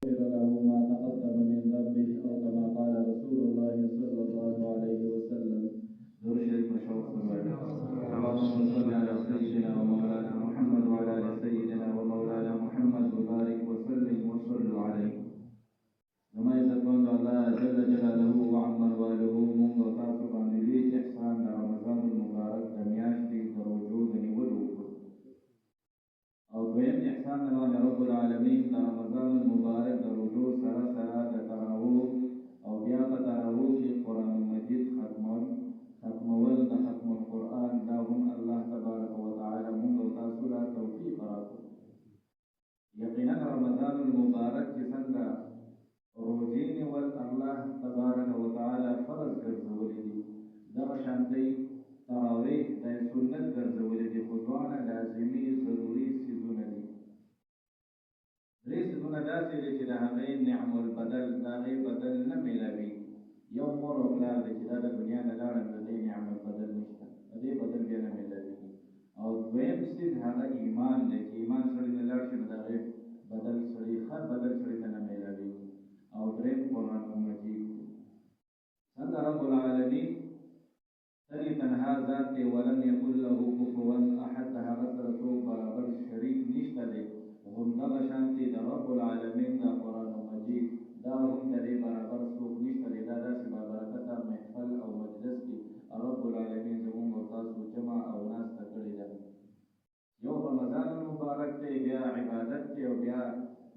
غفر له ما تقدم من ذنبه أو كما قال رسول الله صلى الله عليه وسلم. دور شريف مشروع اللهم صل على سيدنا ومولانا محمد وعلى آل سيدنا ومولانا محمد وبارك وسلم وصلوا عليه. وما يزكون الله جل جلاله وعمر واله من وتاسو باندې لوی احسان د رمضان المبارک د میاشتې د روزو د نیولو او دویم احسان د رب العالمین د رمضان المبارک د روزو سره سره د تراویح او بیا په تراویح کې قرآن مجید ختمول د ختم القرآن دا هم الله تبارک وتعالی موږ او تاسو ته توفیق راکړي. یقینا رمضان المبارک چې څنګه روزې نیول الله تبارک وتعالی فرض ګرځولي دي، دغه شانتۍ تراویح د سنت ګرځولي دي، خو دواړه لازمي ضروري څیزونه دي. درې څیزونه داسې دي چې د هغې نعم البدل د هغې بدل نه میلاوي. یو مور او پلار دی چې دا د دنیا نه لاړل، د دې نعم البدل نشته، د دې بدل بیا نه میلاوي. او دویم څیز هغه ایمان دی چې ایمان سړي نه لاړ شي نو د هغې بدل سړي ښه بدل سړي ته نه میلاوي. او دریم قرآن مجید څنګه رب العالمین تنی تنها ذات دی، ولم یکن له کفوا احد، د هغه سره څوک برابر شریک نشته دی. همدغه شانتې د رب العالمین د قرآن مجید دا هم د دې برابر څوک نشته دی. دا داسې بابرکته محفل او مجلس کې رب العالمین زموږ او تاسو جمع او ناسته کړې ده. یو رمضان المبارک دی، بیا عبادت دی، او بیا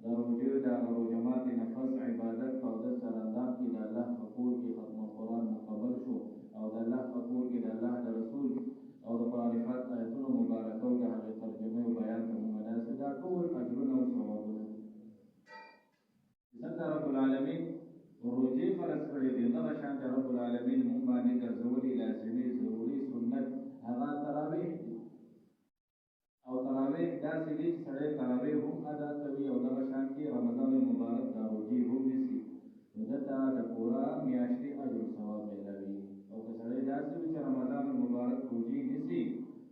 د روژې د روژه ماتي نفس عبادت او د سرانجام کې د الله په کور کې ختم القرآن مقبل شو، او د الله په کور کې د الله د رسول او د قرآن پاک آیتونو مبارکه او د هغې ترجمې او بیان ته مو مناسب دا ټول اجرونه او ثوابونه دي. څنګه رب العالمین روژې فرض کړې دي، دغه شان رب العالمین موږ باندې ګرځولي لازمي ضروري سنت هغه تراویح دي. او تراویح داسې دي چې سړی تراویح هم ادا کوي او دغه شان کې رمضان المبارک دا روژې هم نیسي، نو ده ته د پوره میاشتې اجر و ثواب میلاوي. او که سړی داسې وي چې رمضان المبارک روژې نیسي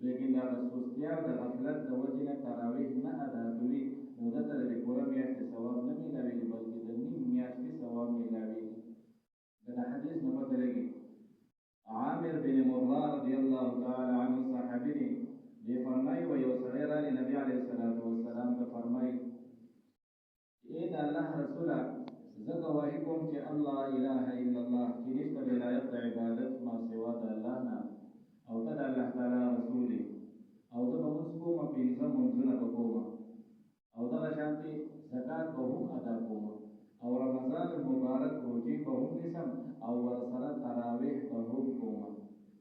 لیکن د هغه سستیا او د غفلت د وجې نه تراویح نه ادا کوي، نو ده ته د پوره میاشتې ثواب نه میلاوي بلکې د نیم میاشتې ثواب میلاوي. د حدیث نه پته لګي عامر بن مرة رضی الله تعالی عنه صحابي دی، دی فرمایي و یو سړی راغی نبي علیه الصلاة والسلام ته فرمایي ای د الله رسوله زه ګواهي کوم چې الله اله الا الله چې نشته بې لایق د عبادت ما سوا د الله نه، او ته د الله تعالی رسول یې، او زه به لمونځ کوم، پنځه لمونځونه به کوم، او دغه شانتې زکات به هم ادا کوم، او رمضان المبارک روژې به هم نیسم، او ورسره تراویح به هم کوم.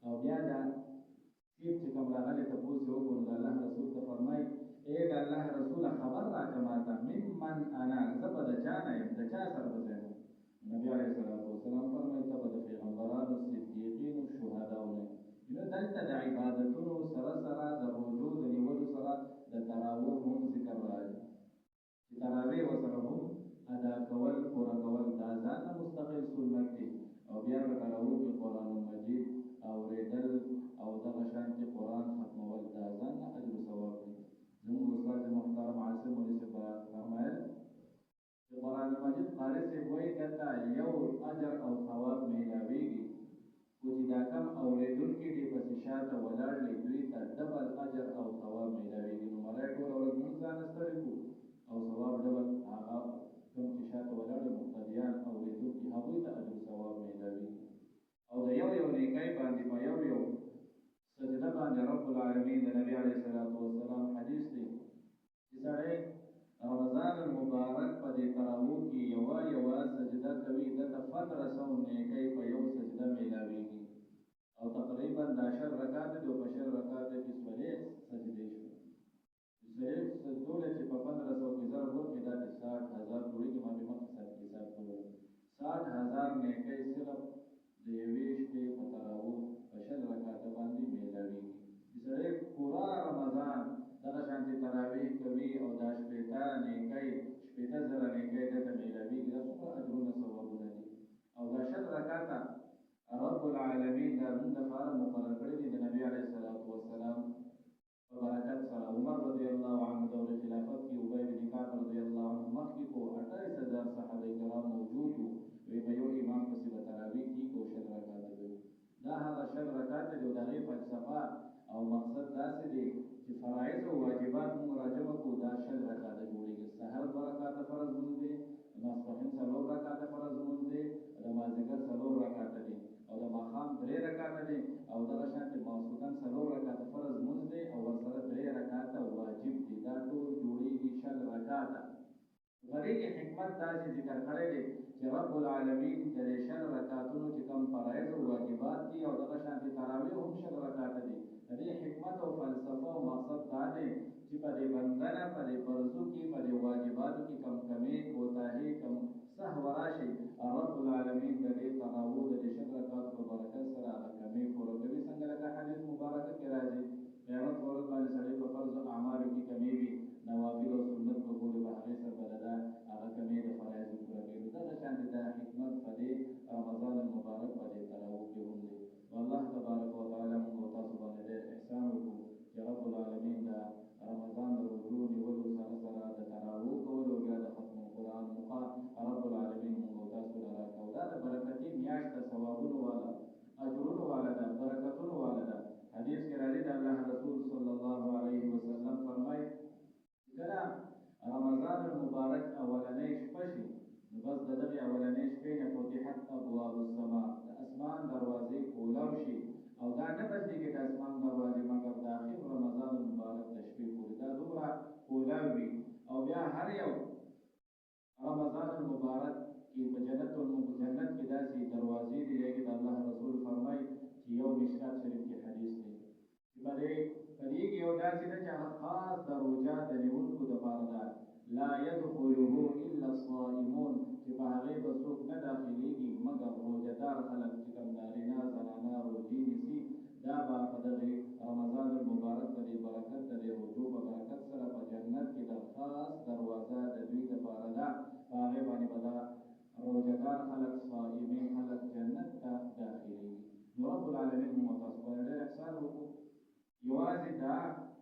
او بیا دا سیب چې کوم راغلی تپوس یې وکړو نو د الله رسول ته فرمایي ای د الله رسوله خبر راکړه ماته ممن انا، زه به د چا نه یم، د چا سره به ځم. نبي علیه الصلاة والسلام فرمایي ته به د پیغمبرانو صدیقینو شهداو نه. نو دلته د عبادتونو سره سره د روژو د نیولو سره د تراویح هم ذکر راځي چې تراویح ورسره هم ادا کول پوره کول دا ځانه مستقل سنت دی. او بیا په تراویح کې قرآن مجید اورېدل او دغه شانتې قرآن ختمول دا ځانه اجر و ثواب دی. زموږ استاد محترم عاصم مولوي صاحب فرمایل چې قرآن مجید قارئ صاحب وایي دلته یو اجر او ثواب میلاویږي، خو چې دا کم اورېدونکي دي پسې شاته ولاړ دي دوی ته ډبل اجر او ثواب میلاویږي. نو مړی ټوله ورځ مونږ ځانه ستړي کړو او ثواب ډبل هغه کوم چې شاته ولاړ مقتدیان اورېدونکي هغوی ته اجر ثواب میلاویږي. او د یو یو نیکۍ باندې په یو یو سجده باندې رب العالمین د نبي علیه الصلاة والسلام حدیث دی چې سړی رمضان المبارک په دې تراویح کې یوه سجده کوي ده ته 1500 نیکۍ په یو سجده میلاویږي. او تقریبا دا 10 رکعات دي او په 10 رکعاتو کې 40 سجدې شوي. 40 سجدو له چې په 1500 کې ضرب وکړي دا 60,000 جوړېږي. ما دې مخکې سره حساب کړی 60,000 نیکۍ صرف د یوې شپې په تراویح په 10 رکعاته باندې میلاویږي. چې سړی پوره رمضان دغه شانتې تراویح کوي او دا 80 نیکۍ 80,000 نیکۍ ده ته میلاویږي. دا څومره اجرونه ثوابونه دي. او دا 10 رکعاته رب العالمین دا زموږ دپاره مقرر کړي دي د نبي علیه الصلاة والسلام په برکت موږ راجمع کړو دا 100 رکعاته جوړېږي. سحر 2 رکعاته فرض لمونځ دی، ماسپښین 4 رکعاته فرض لمونځ دی، د مازدیګر 4 رکعاته دی، او د ماښام 3 رکعاته دی، او دغه شانتې ماسخوتن 4 رکعاته فرض لمونځ دی، او ورسره 3 رکعاته واجب دي. دا ټول جوړېږي 100 رکعاته. په دې کې حکمت داسې ذکر کړی دی چې رب العالمین د 100 رکعاتونو چې کوم فرایض او واجبات دي او دغه شانتې تراویح هم 100 رکعاته دي. د دې حکمت او فلسفه او مقصد دا دی چې په دې بنده نه په دې فرضو کې په دې واجباتو کې کم کمې کوتاهي کم سهو راشي، رب العالمین د دې تراویح د 100 رکعاتو په برکت سره هغه کمې پوره کوي. څنګه لکه حدیث مبارکه کې راځي قیامت په ورځ باندې سړی په فرض اعمالو کې کمې وي، نوافل او سنت په ګوري په هغې سره به ده هغه کمې د فرایضو پوره کوي. دغه شانتې دا حکمت په دې رمضان المبارک په دې تراویح کې هم دی. والله تبارک وتعالی موږ او تاسو باندې ډېر احسان وکړو چې رب العالمین د رمضان د روژو نیولو سره سره د تراویح کولو بیا د ختم القرآن موقع رب العالمین موږ او تاسو له راکړو. دا د برکتي میاشت د ثوابونو والا اجرونو والا ده، برکتونو والا ده. حدیث کې راځي د الله رسول صلی الله علیه وسلم فرمایي کله رمضان المبارک اولنۍ شپه شي نو بس د دغې اولنۍ شپې نه فتحت ابواب السما، د اسمان دروازې کولاو شي، او دا نه بندېږي د اسمان دروازې مګر د اخر رمضان المبارک د شپې پورې دا دومره کولاو وي. او بیا هر یو رمضان المبارک کې په جنت کې داسې دروازې دي چې د الله رسول فرمایي چې یو مشکات شریف کې حدیث دی چې په دې کې یو داسې ده چې هغه خاص د روژه د نیونکو دپاره ده، لا يدخله الا الصائمون، چې په هغې به څوک نه داخلېږي مګر روژهدار خلک چې کوم نارینه زنانه روژې نیسي. دا به په دغې رمضان المبارک په دې برکت د دې روژو په برکت سره په جنت کې د خاص دروازه د دوی دپاره ده، په هغې باندې به دا روژهدار خلک صائمین خلک جنت ته داخلېږي. نو رب العالمین موږ تاسو باندې ډېر احسان وکړو. یوازې دا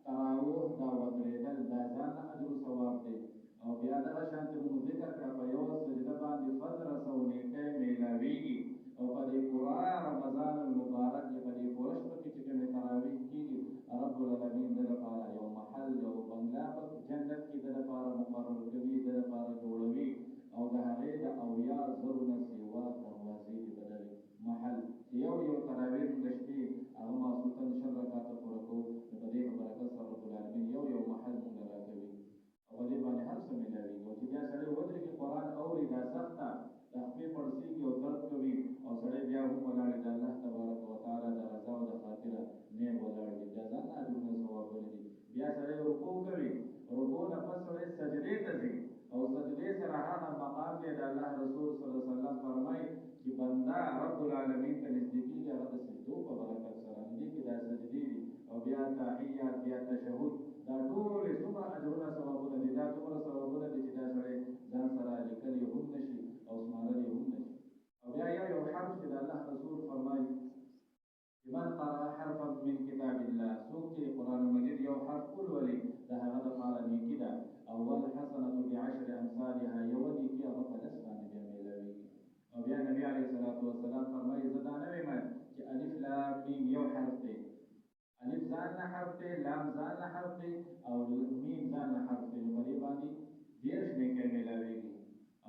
تراویح دا ودرېدل دا ځان له اجر و ثواب دی، او بیا دغه شانتې موږ ذکر کړه په یوه سجده باندې 1500 نیکۍ میلاویږي، او په دې پوره رمضان المبارک کې په دې پوره شپه کې چې کومې تراویح کېږي رب العالمین د لپاره یو محل یو بنګله په جنت کې د لپاره مقرر کوي، د لپاره جوړوي، او د هغې د 80,000 نه سوا دروازې دي په دغې محل چې یو تراویح د شپې هغه ماسخوتن 100 رکعاته پوره کوو، نو په دې په برکت سره رب العالمین یو محل موږ له راکوي، او په دې باندې هر څه میلاویږي. او چې بیا سړی ودرېږي قرآن اوري دا سخته د خپې پړسېږي او درد کوي، او سړی بیا هم ولاړ د الله تبارک وتعالی د رضا او د خاطره نیغ ولاړ وي، بیا ځان له اجرونه ثوابونه دي. بیا سړی رکوع کوي، رکوع نه پس سړی سجدې ته ځي، او سجدې سره هغه مقام دی د الله رسول صلی الله علیه وسلم فرمایي چې بنده رب العالمین ته نږدې کېږي هغه د سجدو په برکت سره. دې کې دا سجدې دي، او بیا تحیات، بیا تشهد، دا ټولې څومره اجرونه ثوابونه دي، دا دومره ثوابونه دي چې دا سړی ځان سره لیکلی هم نه شي او شمارلی هم نه شي. او بیا یو حرف چې د الله رسول فرمایي من قرأ حرفا من کتاب الله، څوک چې قرآن مجید یو حرف ولولي د هغه دپاره نیکي ده، اول حسنة بعشر امثالها، یوه نیکي هغه په 10 باندې بیا میلاویږي. او بیا نبي علیه الصلاة والسلام فرمایي زه دا نه وایم چې الف لام میم یو حرف دی، الف ځان نه حرف دی، لام ځان نه حرف دی، او میم ځان نه حرف دی، نو په دې باندې 10 نیکۍ میلاویږي.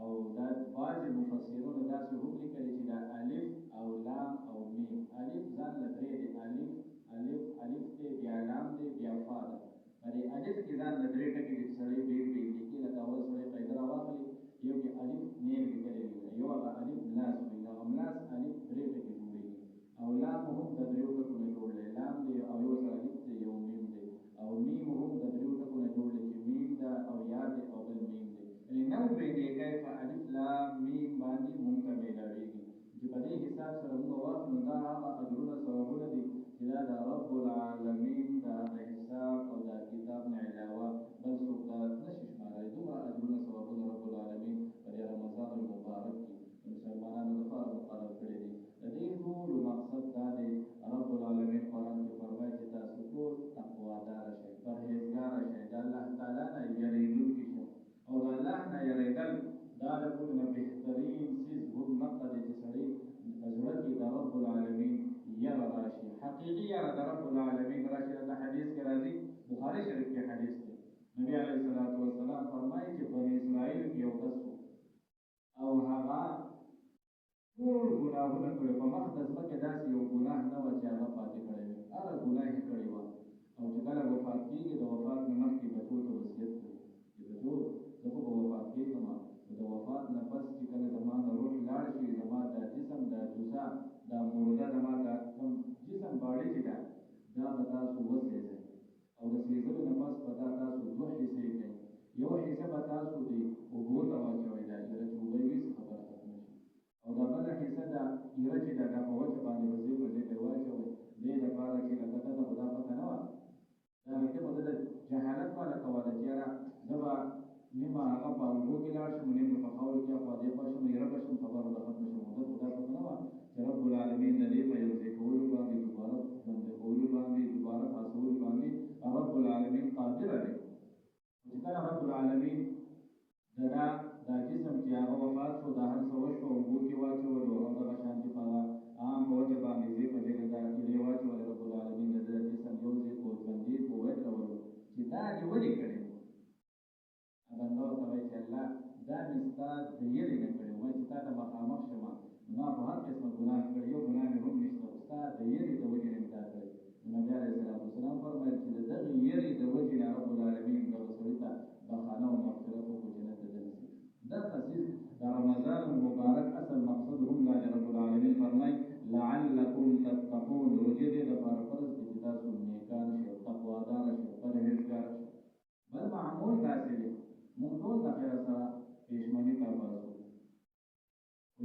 او دا بعضې مفسرونو داسې هم لیکلي چې دا الف او لام او میم، الف ځان له 3 دی، الف دی، بیا لام دی، بیا فا ده. په دې الف کې ځان له 3 ټکي دي چې سړی بېل لیکي، لکه اول سړی قاعده راواخلي، یو کې الف نیغ لیکلی وي، یو هغه الف ملاس وي، هغه ملاس الف 3 ټکي جوړېږي، او لام هم د 3 ټکو نه جوړ دی، لام دی او یو سره الف دی یو میم دی، او میم هم د 3 ټکو نه جوړ دی چې میم ده او یا دی او بل میم دی. یعنې 90 نیکۍ په الف لام میم باندې مونږ ته میلاویږي، چې په دې حساب سره موږ واخلو دا هغه اجرونه ثوابونه دي چې دا د رب العالمین د حساب او د کتاب نه علاوه بل څوک دا نشي شمارلی. دومره اجرونه ثوابونه رب العالمین په دې رمضان المبارک کې د مسلمانانو لپاره مقرر کړي دي. د دې ټولو مقصد دا دی رب العالمین قرآن کې فرمایي چې تاسو ټول تقواداره شئ، پرهیزګاره شئ، د الله تعالی نه یریدونکي شئ، او د الله نه یریدل دا د ټولو نه بهترین څیز هم نقطه دی چې سړی په زړه کې د رب العالمین یره راشي، حقیقي یره د رب العالمین راشي. دلته حدیث کې راځي، بخاري شریف کې حدیث دی نبی علیه الصلاۃ والسلام فرمایي چې بني اسرائیل کې یو کس او هغه ټول ګناهونه کړي په مخ د ځمکې داسې یو ګناه نه و چې هغه پاتې کړی وي هره ګناه یې کړې وه او چې کله وفات کېږي د وفات نه مخکې بچو ته وصیت کوي چې بچو زه خو به وفات کېږم د وفات نه پس چې کله زما نه روح لاړ شي زما دا جسم دا جوسه دا مرده زما دا کوم جسم باړې چې ده دا به تاسو وسېځئ او د سېځلو نه پس به دا تاسو دوه حصې کوئ یو حصه به تاسو د اوبو ته واچوئ دا یره چې اوبه وي څه خبره ختمه شي او دا بله حصه ده یره چې ده دا په وچه باندې به ځای په ځای کوئ واچوئ دې لپاره چې لکه ته ته خو دا پته نه وه دا لکه به ده د جهالت والا کوله چې یاره زه به نیمه هغه په اوبو کې لاړ شم نیم په خاورو کې اخوا دېخوا شم یره به شم خبره به ختمه شم ده خو دا پته نه وه چې رب العالمین د دې په یو ځای کولو باندې دوباره بندي کولو باندې دوباره خلاصولو باندې رب العالمین قادر دی چې کله رب العالمین دا جسم چې هغه وفات شو دا هر څه وشو اوبو کې واچولو او دغه شانتې په هغه عام په وجه باندې ځای په ځای دا ایډې واچولې رب العالمین د ده جسم یو ځای په ژوندي په ودرولو چې دا دې ولې کړی بنده ورته وایي چې الله دا مې ستا د یېرې نه کړی وایي چې تا ته مخامخ شمه ما په هر قسمه ګناه کړی یو ګناه مې هم نشته ستا د یېرې د وجې نه مې دا کړی نبي علیه السلام فرمایل چې د دغې یېرې د وجې نه رب العالمین دغه سړي ته بخانه او مغفرت وکړو جنت ته دننه دا خصیص د رمضان المبارک اصل مقصد هم لا رب العالمین فرمایي لعلکم تتقون روژې دې لپاره فرض دي چې تاسو نیکان شئ تقوادار شئ پرهیزګار شئ بل معمول داسې دی موږ ټول د خیر سره پېشمني ته باسو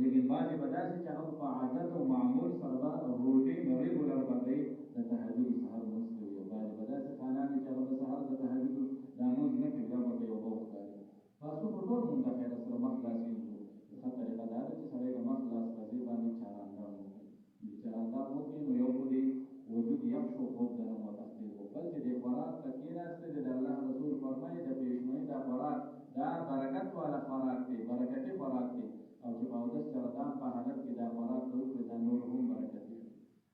لیکن بعضې به داسې چې هغه په عادت او معمول سره به روټین ریګولر به کوي د تهجد سهار لمونځ کوي او بعضې به داسې خانان دي چې هغه د سهار د تهجد دا لمونځ نه کوي بیا به کوي اوبه وښکاري پاسو خو ټول موږ د خیر سره مخ خلاصېږو ښه طریقه دا ده چې سړی د مخ لاس په ځای باندې چاراندام وکړي چاراندام وکړي نو یو خو دې وجود یخ شو خوب د نه وتښتېدو بل چې دې خوراک ته کېناستې دی د الله رسول فرمایي د پېشمني دا خوراک دا برکت والا خوراک دی برکتي خوراک دی او چې په اودس چاردام په حالت کې دا خوراک ته وکړي دا نور هم برکتي شو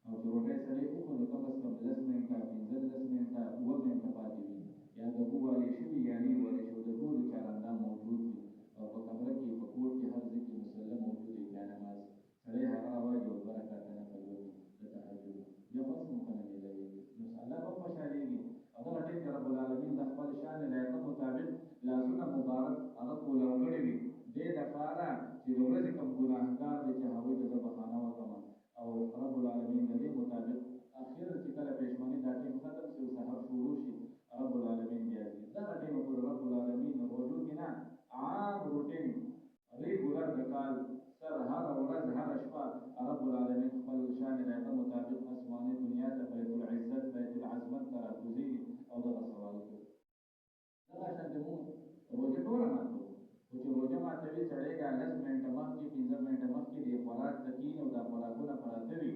او چې روټۍ سړی وخوري نو کم از کم 10 منټه 15 منټه 2 منټه پاتې وي یا د اوبو والې شوي یا نیم والې شوي د ټولو چاراندام موجود وي او په کمره کې په کور کې هر ځای کې مسله موجود وي بیا نماز سړی هغه راوړي او 2 رکعته نفل وکړي د تهجد بیا خاص هم کنه میلوي نو الله به خوشحالېږي او دغه ټیم کې رب العالمین د خپل شان لایقه مطابق لاسونه مبارک هغه کولاو کړي وي دې دپاره چې د ورځې کوم ګناهګار دی چې هغوی ته زه بخانه وکړم او رب العالمین د دې مطابق اخر چې کله پېشمني دا ټیم ختم شي او سحر شروع شي رب العالمین بیا ځي دغه ټیم پورې رب العالمین روژو کې نه عام روټین ریګولر د کال سر هره ورځ هره شپه رب العالمین خپل شان لایقه مطابق اسماني دنیا ته بیت العزت بیت العظمت ته راکوزېږي او دغه سوال کوي دغه شانتې مونږ روژه ټوله ماتوو خو چې روژه ماتوي سړی دا 10 منټه مخکې 15 منټه مخکې دې خوراک ته کښېني او دا خوراکونه پراته وي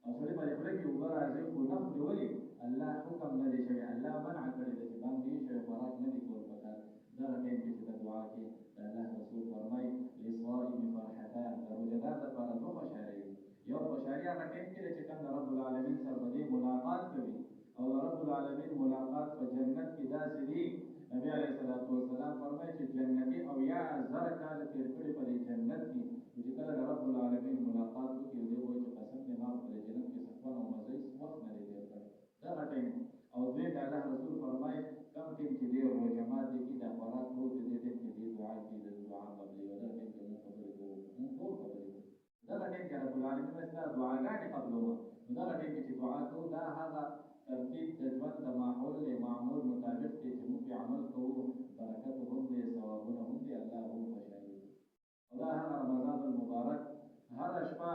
او سړی باندې خوله کې اوبه راځي خو نه خوري ولې الله حکم نه دی شوی الله منع کړی دی چې باندې شوی خوراک نه دی کول پکار دغه ټایم کې چې د دعا کې د الله رسول فرمایي للصائم فرحتان د روژهدار دپاره دوه خوشحالۍ یو خوشحالي هغه ټایم کې دی چې کوم د رب العالمین سره به دې ملاقات کوي او د رب العالمین ملاقات په جنت کې داسې دی نبی علیه السلام فرمایي چې جنتي او یا زره کاله تېر کړي په دې جنت کې چې کله د رب العالمین ملاقات وکړي دی وایي چې قسم دې ما په دې جنت کې سکون او مزه هېڅ وخت نه دی تېر کړی دغه ټایم او دوی د الله رسول فرمایي کوم ټایم چې دی روژه ماتې کې دا خوراک پروت دی دې ټایم کې دې دعا کې د دعا قبلې او دغه ټایم کې مونږ خبرې کوو مونږ ټول خبرې کوو دغه ټایم کې رب العالمین ستا دعاګانې قبلومه نو دغه ټایم کې چې دعا کوو دا هغه ترتیب د ژوند د ماحول د معمول مطابق دی چې موږ پرې عمل کوو برکت هم دی ثوابونه هم دی الله هم خوشحالي او دا هغه رمضان المبارک هره شپه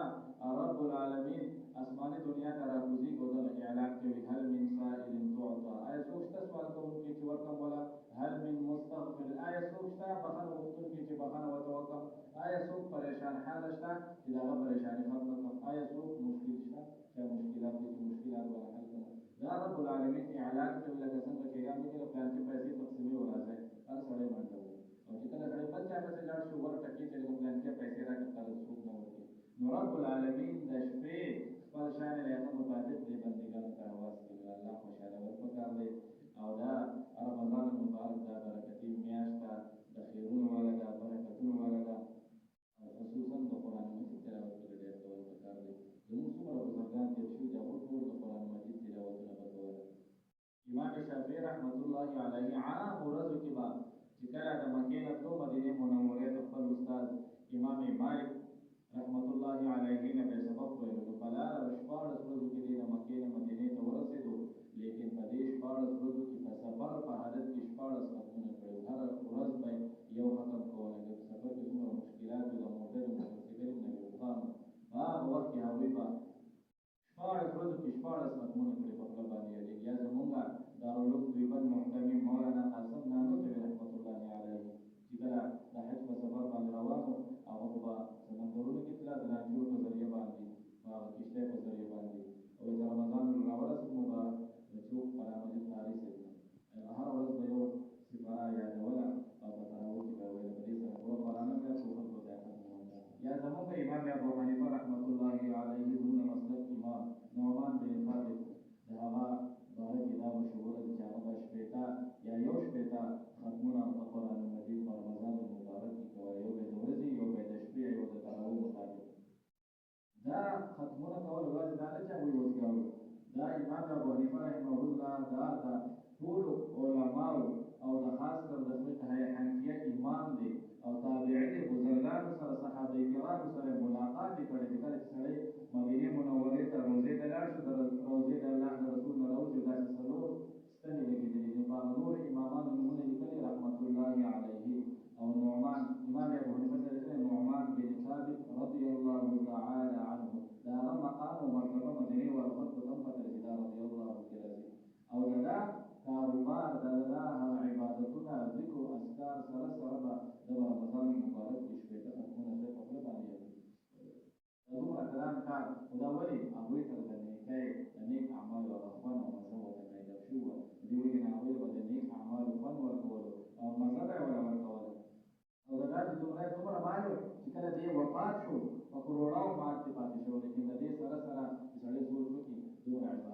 رب العالمین اسماني دنیا ته راکوزېږي او دغه اعلان کوي هل من سائل تعطى آیا څوک شته سوال کوونکی چې ورکړم وله هل من مستغفر آیا څوک شته بخښنه غوښتونکی چې بخښنه ورته وکړم آیا څوک پریشان حاله شته چې د هغه پریشاني ختمه کړم آیا څوک مشکل شته چې مشکلات دي چې مشکلات ورته حل کړم دا رب العالمین اعلان کوي لکه څنګه چې اعلان وکړي پلانکې پیسې تقسیمي وراځئ هر سړی منډه وایي او چې کله سړی بل چا پسې لاړ شي ورټکي چې لکه پلانکې پیسې راکړه تا ته څوک نه ورکوي نو رب العالمین د شپې خپل شان لایقه مطابق دې بندګانو ته حواس کوي الله خوشحاله ور پکار دی او دا رمضان المبارک مبارک دا برکتي میاشت ده د خیرونو والا ده برکتونو والا ده خصوصا د قرآن مجید تلاوت پکې ډېر کول پکار دی زموږ څومره بزرګان تېر شوي دي هغوی ټول د قرآن مجید تلاوتونه به کوله امام شافعي رحمت الله علیه عام ورځو کې به چې کله د مکې نه تلو مدینې منورې ته خپل استاد امام مالک رحمت الله علیه نه به سبق ویلو نو په لاره شپاړس ورځو کې دی د مکې نه مدینې ته ورسېدو لیکن په دې شپاړس ورځو کې په سفر په حالت کې شپاړس ختمونه کړي هره ورځ به یو ختم کوله که په سفر کې څومره مشکلات وي د موټر موټرسایکل نه روغتان په هغه وخت کې هغوی به شپاړس ورځو کې شپاړس ختمونه کړي په خوله باندې یادېږي یا زمونږ دارالعلوم دیوبند محتمي مولانا قاسم نانوتوي رحمت الله علیه چې کله د حج په سفر باندې روان وو هغه به سمندرونو کې تله د لانجو په ذریعه باندې په هغه کښتۍ په ذریعه باندې او د رمضان راورسېد مبارک د څوک قرآن مجید قاري صاحب هره ورځ به یو سپاره یادوله او په تراویح کې به یې ویله په دې سره پوره قرآن هم یاد کړو خلکو ته یې ختموله یا زمونږ امام ابو حنیفه رحمت الله علیه زموږ د مسلک امام نعمان بن ثابت د هغه باره کې دا مشهوره ده چې هغه به شپېته یا یو شپېته ختمونه د قرآن مجید په رمضان المبارک کې کوله یو به یې د ورځې یو به یې د شپې یو د تراویح مطابق دا ختمونه کول یوازې دا نه چې هغوی وزګارو دا امام ابو حنیفه رحمه الله دا د ټولو علماو او د خاص کر د فقه حنفیه امام دی او تابعي دی بزرګانو سره صحابه کرامو سره ملاقات یې کړی دی کله چې سړی مدینې منورې ته روضې ته لاړ شو د روضې د الله د رسول نه راوځي داسې څلور ستنې لګېدلې دي په هغه نور امامانو نومونه لیکلي رحمت الله علیه او نعمان امام ابو حنیفه سره لیکلی نعمان بن ثابت رضی الله تعالی عنه د هغه مقام او مرتبه مدینې والو خلکو ته هم پته ده چې دا رضی الله کې راځي او د دا کاروبار د دا هغه عبادتونه ذکر و اذکار سره سره به د رمضان مبارک کې شپېته ختمونه خدای په خوله باندې یادوي دا دومره ګران کار خو دا ولې هغوی سره د نیکۍ د نیک اعمالو هغه خوند او مزه ورته میده شوي وه دې وجې نه هغوی به د نیک اعمالو خوند ورکولو او مزه به یې وله ورکوله او د داسې دومره مال و چې کله دې وفات شو په کروڑاو مال پې پاتې شو لیکن د دې سره سره چې سړی سوچ وکړي دومره